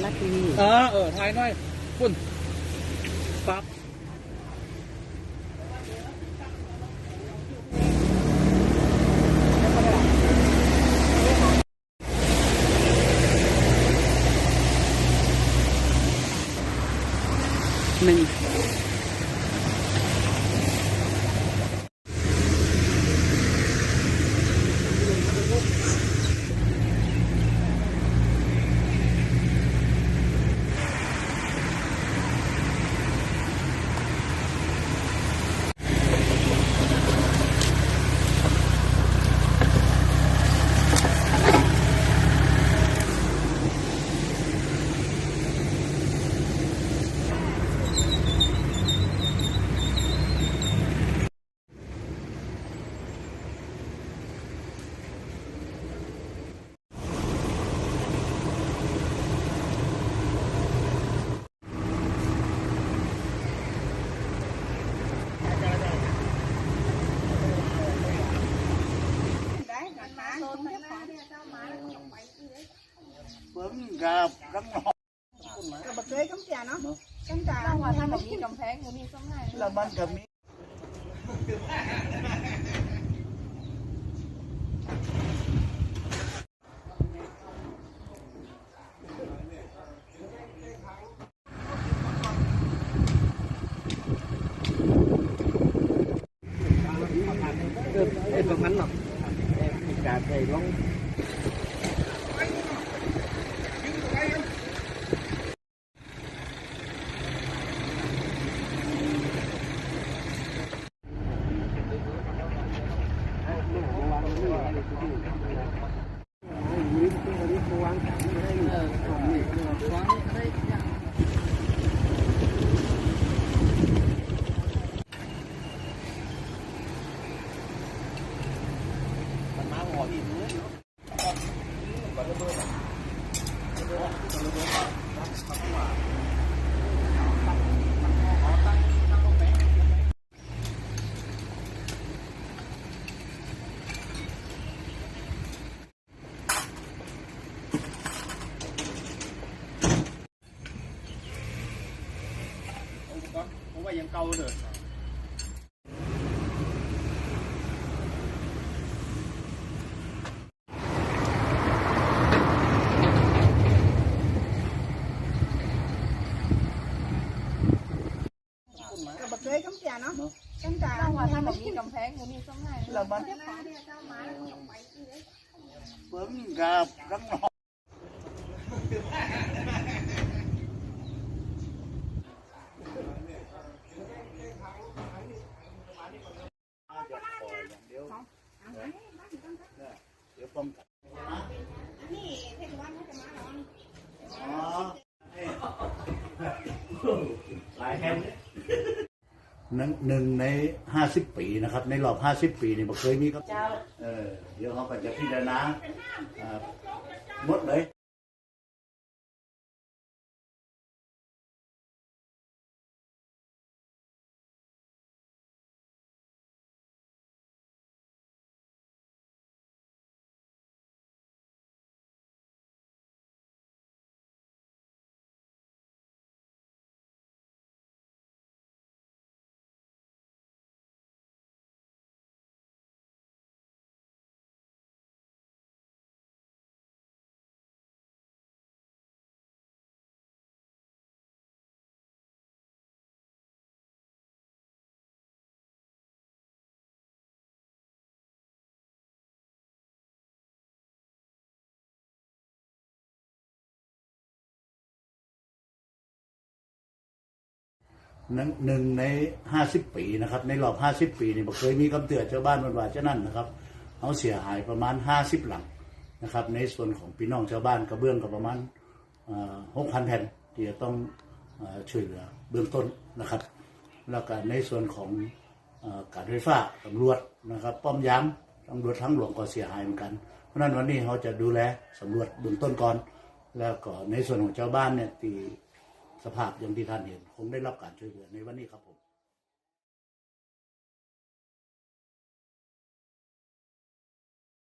รัฐทีวีถ่ายหน่อยคุณปั๊บหนึ่งเบิ้งกับรังนอก บะเกยcắm trà nó cắm trà ถ้าว่าถ้าแบบมีกำแพงมันมีส้มไหน แล้วมันก็มีประมาณหรอกการใส่ลงผมว่ายังเก่าเลยbะเกยcắm trà nó cắm trà ถ้าว่าถ้าแบบมีกำแพงมันมีส้มไหน แล้วมันเบิ้งกับรังนอกเดี๋ยวป้องกันหลายแห่งหนึ่งใน50 ปีนะครับในรอบ50 ปีนี่บ่เคยมีครับเดี๋ยวเขาก็จะพิจารณาหมดเลยหนึ่งใน50 ปีนะครับในรอบ50 ปีนี่บ่เคยมีคำเตือนชาวบ้านว่าจะนั่นนะครับเขาเสียหายประมาณ50 หลังนะครับในส่วนของพี่น้องชาวบ้านกระเบื้องก็ประมาณ6,000 แผ่นที่จะต้องช่วยเหลือเบื้องต้นนะครับแล้วก็ในส่วนของการไฟฟ้าตำรวจนะครับป้อมยามตำรวจทั้งหลวงก็เสียหายเหมือนกันเพราะนั้นวันนี้เขาจะดูแลสำรวจเบื้องต้นก่อนแล้วก็ในส่วนของชาวบ้านเนี่ยที่สภาพอย่างที่ท่านเห็นคงได้รับการช่วยเหลือในวันนี้ครับผม